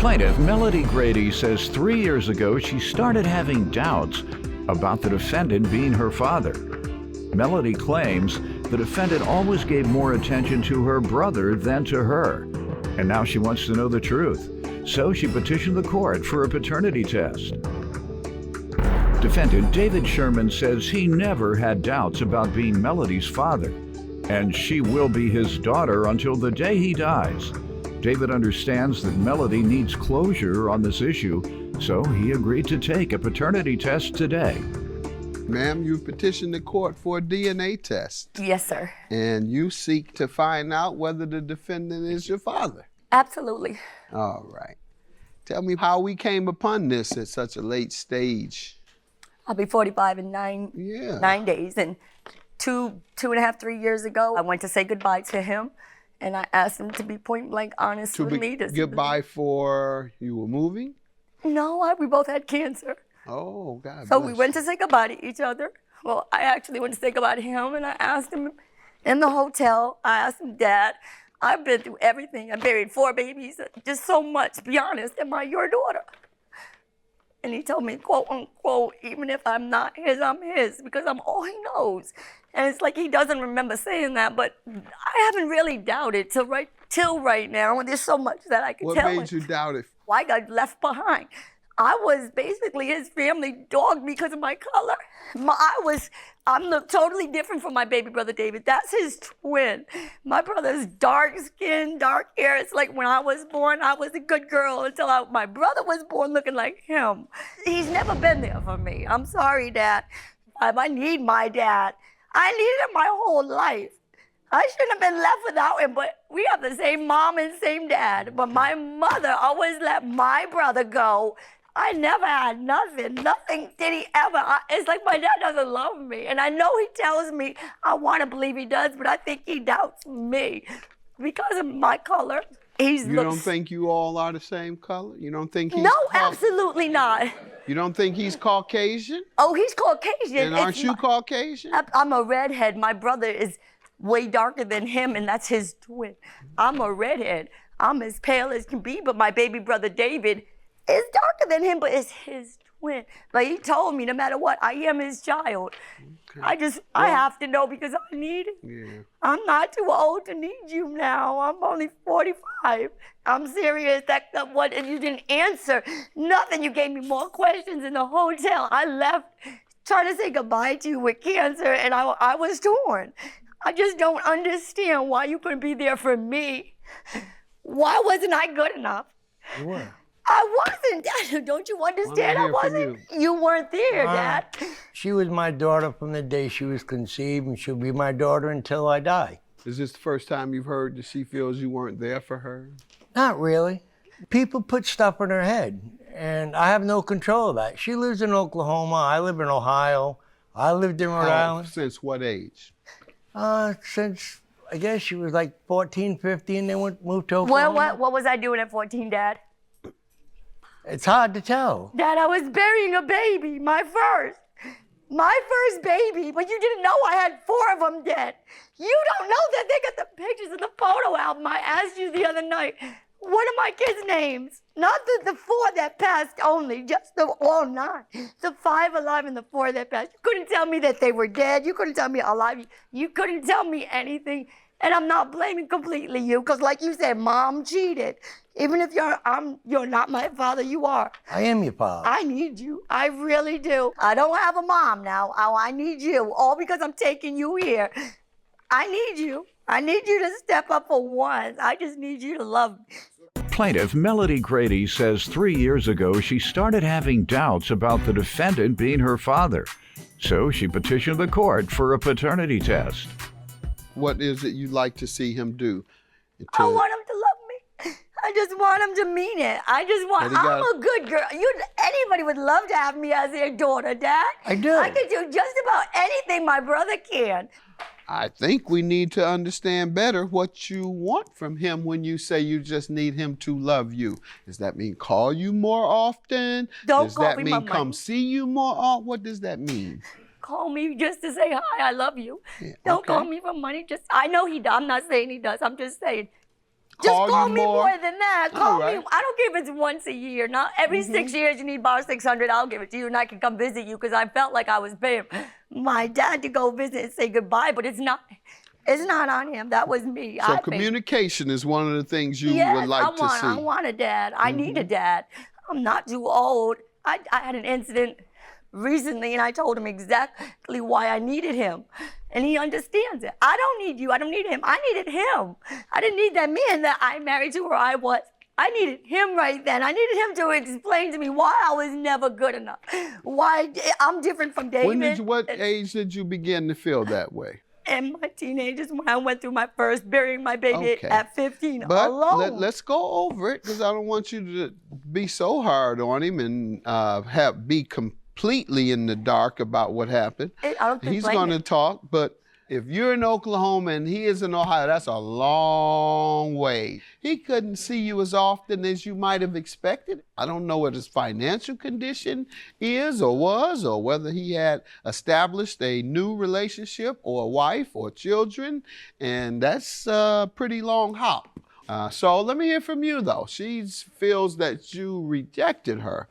Plaintiff Melody Grady says 3 years ago she started having doubts about the defendant being her father. Melody claims the defendant always gave more attention to her brother than to her, and now she wants to know the truth. So she petitioned the court for a paternity test. Defendant David Sherman says he never had doubts about being Melody's father, and she will be his daughter until the day he dies. David understands that Melody needs closure on this issue, so he agreed to take a paternity test today. Ma'am, you petitioned the court for a DNA test. Yes, sir. And you seek to find out whether the defendant is your father. Absolutely. All right. Tell me how we came upon this at such a late stage. I'll be 45 in 9 days. And two and a half, 3 years ago, I went to say goodbye to him. And I asked him to be point blank honest with me. Goodbye for you were moving? No, we both had cancer. Oh, God. So we went to say goodbye to each other. Well, I actually went to say goodbye to him, and I asked him in the hotel, I asked him, Dad, I've been through everything. I buried 4 babies, just so much. Be honest, am I your daughter? And he told me, quote unquote, even if I'm not his, I'm his, because I'm all he knows. And it's like he doesn't remember saying that, but I haven't really doubted till right now. And there's so much that I can tell him. What made you doubt it? Well, I got left behind. I was basically, his family dogged me because of my color. I'm totally different from my baby brother David. That's his twin. My brother's dark skin, dark hair. It's like when I was born, I was a good girl until my brother was born looking like him. He's never been there for me. I'm sorry, Dad. I need my dad. I needed him my whole life. I shouldn't have been left without him, but we have the same mom and same dad. But my mother always let my brother go. I never had nothing. Nothing did he ever. It's like my dad doesn't love me. And I know he tells me, I want to believe he does, but I think he doubts me because of my color. You don't think you all are the same color? You don't think he's... No, absolutely not. You don't think he's Caucasian? Oh, he's Caucasian. And aren't you Caucasian? I'm a redhead. My brother is way darker than him, and that's his twin. I'm a redhead. I'm as pale as can be, but my baby brother David is darker than him, but it's his twin. But he told me no matter what, I am his child. Okay. I have to know because I need it. Yeah. I'm not too old to need you now. I'm only 45. I'm serious. What if you didn't answer nothing? You gave me more questions in the hotel. I left trying to say goodbye to you with cancer, and I was torn. I just don't understand why you couldn't be there for me. Why wasn't I good enough? You were. I wasn't, Dad. Don't you understand? I wasn't. You weren't there, Dad. She was my daughter from the day she was conceived, and she'll be my daughter until I die. Is this the first time you've heard that she feels you weren't there for her? Not really. People put stuff in her head, and I have no control of that. She lives in Oklahoma. I live in Ohio. I lived in Rhode Island. Since what age? Since, I guess she was like 14, 15, they moved to Oklahoma. Well, what was I doing at 14, Dad? It's hard to tell. Dad, I was burying a baby, my first baby, but you didn't know I had 4 of them dead. You don't know that they got the pictures of the photo album. I asked you the other night, what are my kids' names? Not the 4 that passed only, just all 9. The 5 alive and the 4 that passed. You couldn't tell me that they were dead. You couldn't tell me alive. You couldn't tell me anything. And I'm not blaming completely you, because like you said, Mom cheated. Even if you're not my father, you are. I am your father. I need you. I really do. I don't have a mom now. I need you, all because I'm taking you here. I need you. I need you to step up for once. I just need you to love me. Plaintiff Melody Grady says 3 years ago she started having doubts about the defendant being her father. So she petitioned the court for a paternity test. What is it you'd like to see him do? I want him to love me. I just want him to mean it. I'm a good girl. Anybody would love to have me as their daughter, Dad. I do. I can do just about anything my brother can. I think we need to understand better what you want from him when you say you just need him to love you. Does that mean call you more often? Does that mean come see you more often? What does that mean? Call me just to say hi, I love you. Yeah, don't call me for money. I know he does. I'm not saying he does. I'm just saying Just call call you me more? more than that. Call All me. right. Mm-hmm. I don't care if it's once a year. Not every 6 years you need borrow 600. I'll give it to you, and I can come visit you because I felt like I was paying my dad to go visit and say goodbye. But it's not. It's not on him. That was me. So I paid. communication is one of the things you Yes, would like to see. I want a dad. I need a dad. I'm not too old. I had an incident recently, and I told him exactly why I needed him. And he understands it. I don't need you. I don't need him. I needed him. I didn't need that man that I married to where I was. I needed him right then. I needed him to explain to me why I was never good enough. Why I'm different from David. What age did you begin to feel that way? In my teenagers, when I went through my first burying my baby Okay. at 15 But alone. let's go over it because I don't want you to be so hard on him and be completely in the dark about what happened. I don't think He's going to talk, but if you're in Oklahoma and he is in Ohio, that's a long way. He couldn't see you as often as you might have expected. I don't know what his financial condition is or was, or whether he had established a new relationship or a wife or children, and that's a pretty long hop. So let me hear from you, though. She feels that you rejected her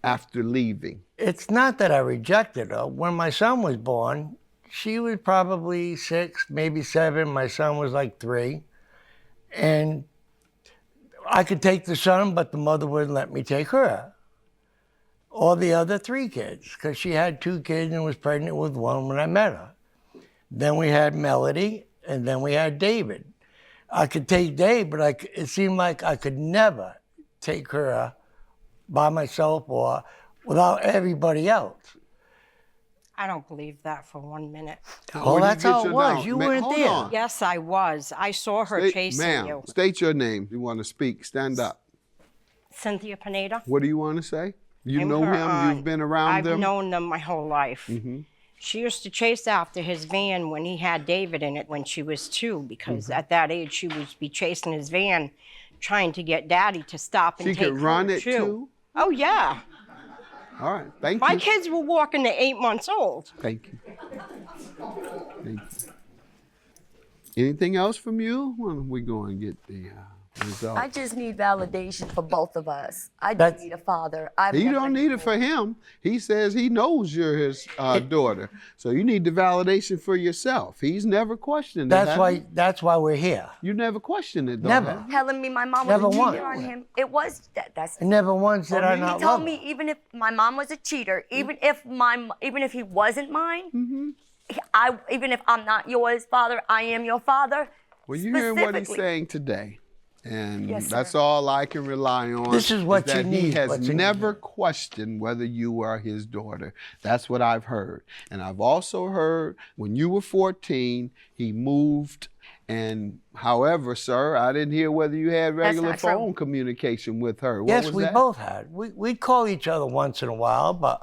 after leaving. It's not that I rejected her. When my son was born, she was probably 6, maybe 7. My son was like 3. And I could take the son, but the mother wouldn't let me take her. Or the other 3 kids, because she had 2 kids and was pregnant with 1 when I met her. Then we had Melody, and then we had David. I could take Dave, but it seemed like I could never take her by myself or without everybody else. I don't believe that for 1 minute. Oh, that's how it was. You weren't hold there. on. Yes, I was. I saw her chasing ma'am, you. state your name. You want to speak, stand up. Cynthia Pineda. What do you want to say? You I'm know her him? aunt. You've been around them? I've known them my whole life. She used to chase after his van when he had David in it when she was 2, because at that age she would be chasing his van, trying to get Daddy to stop and She take could run her it too? Oh yeah. All right, thank My you. kids were walking at 8 months old. Thank you. Thank you. Anything else from you? When are we going to get the result? I just need validation for both of us. I do That's- need a father. You don't need it for him. He says he knows you're his daughter. So you need the validation for yourself. He's never questioned it. That's why we're here. You never questioned it, though. Never. have you? Telling me my mom Never was a cheater once. on him. It was that's. And never once did I He not told love me her. even if my mom was a cheater, even if he wasn't mine, even if I'm not yours, father, I am your father. Well, you hear what he's specifically. saying today. And Yes, that's sir. all I can rely on. This is what you that He need, has what you never need. questioned whether you are his daughter. That's what I've heard. And I've also heard when you were 14, he moved. And however, sir, I didn't hear whether you had regular not true. phone communication with her. What Yes, was we that? both had. We'd call each other once in a while, but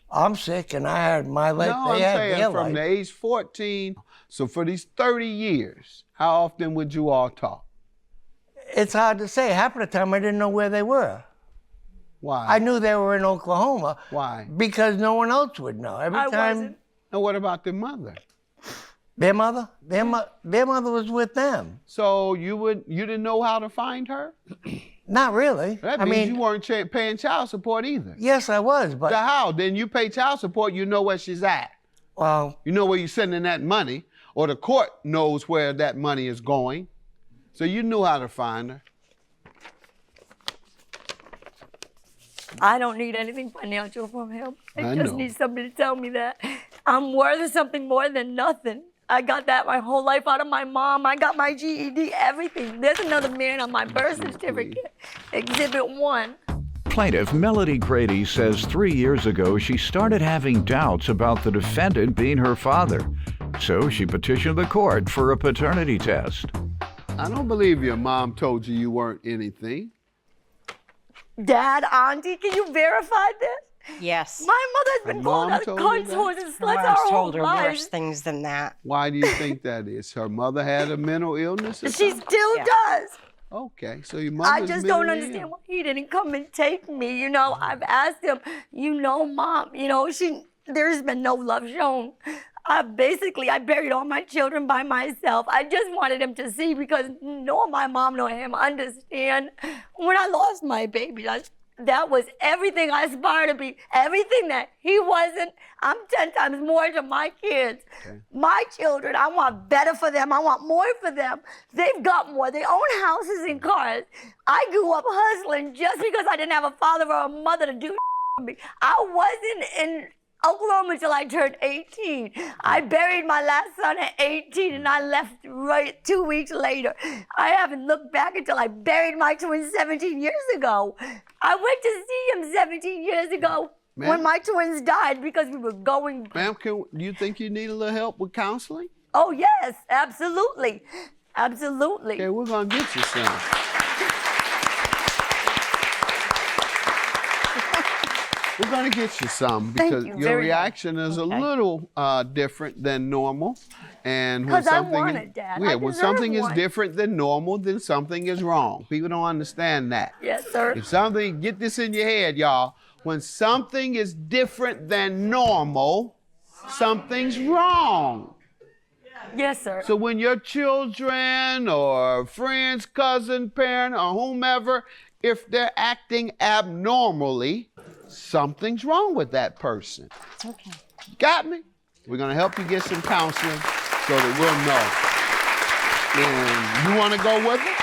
I'm sick and I had my life. No, they I'm had saying their from the life. age 14. So for these 30 years, how often would you all talk? It's hard to say. Half of the time I didn't know where they were. Why? I knew they were in Oklahoma. Why? Because no one else would know. Every I time wasn't. And what about their mother? their mother was with them. So you didn't know how to find her? Not really. That I means mean, you weren't paying child support either. yes, I was, but So how? Then you pay child support, you know where she's at. well, You know where you're sending that money, or the court knows where that money is going. So you knew how to find her. I don't need anything financial from him. I I just know. need somebody to tell me that I'm worth something more than nothing. I got that my whole life out of my mom. I got my GED, everything. There's another man on my birth certificate, Exhibit 1. Plaintiff Melody Grady says 3 years ago she started having doubts about the defendant being her father. So she petitioned the court for a paternity test. I don't believe your mom told you you weren't anything. Dad, Auntie, can you verify this? Yes. My mother's been Mom calling us told you cunts, that? whores, and Her sluts our mom's whole told her worse lives. things than that. Why do you think that is? Her mother had a mental illness or She something? still Yeah. does. Okay, so your mother's I just don't mentally understand ill. why he didn't come and take me. You know, I've asked him, Mom, there's been no love shown. I buried all my children by myself. I just wanted him to see, because nor my mom nor him understand. When I lost my baby, that was everything I aspired to be. Everything that he wasn't, I'm 10 times more to my kids. Okay. My children, I want better for them. I want more for them. They've got more. They own houses and cars. I grew up hustling just because I didn't have a father or a mother to do for me. I wasn't in Oklahoma until I turned 18. I buried my last son at 18 and I left right 2 weeks later. I haven't looked back until I buried my twins 17 years ago. I went to see him 17 years ago when my twins died because we were going. Ma'am, do you think you need a little help with counseling? Oh, yes, absolutely. Absolutely. Okay, we're going to get you some. We're going to get you some because your reaction is a little different than normal. And when something, when something is different than normal, then something is wrong. People don't understand that. Yes, sir. If something, get this in your head, y'all. When something is different than normal, something's wrong. Yes, sir. So when your children or friends, cousin, parent, or whomever, if they're acting abnormally, something's wrong with that person. Okay. Got me? We're going to help you get some counseling so that we'll know. And you want to go with it?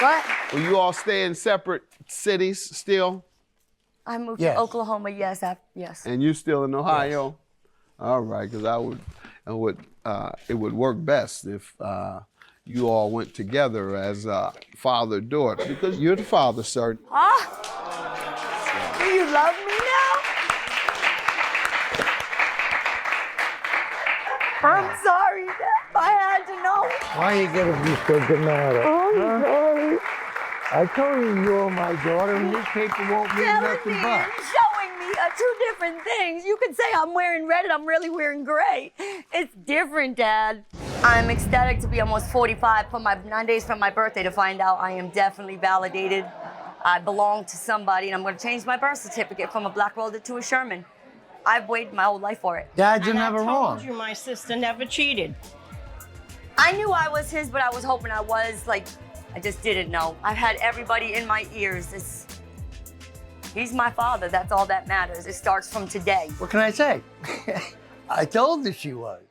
What? Will you all stay in separate cities still? I moved to Oklahoma, yes. Yes. And you still in Ohio? Yes. All right, because it would work best if you all went together as father-daughter, because you're the father, sir. Huh? Do you love me now? I'm sorry, Dad. I had to know. Why you gotta be so dramatic? I'm sorry. I told you you're my daughter, and this paper won't mean nothing but. Showing me are two different things. You could say I'm wearing red and I'm really wearing gray. It's different, Dad. I'm ecstatic to be almost 45 for 9 days from my birthday to find out I am definitely validated. I belong to somebody, and I'm going to change my birth certificate from a Black Welder to a Sherman. I've waited my whole life for it. Dad, you're never wrong. I told you my sister never cheated. I knew I was his, but I was hoping I was. I just didn't know. I've had everybody in my ears. He's my father. That's all that matters. It starts from today. What can I say? I told her she was.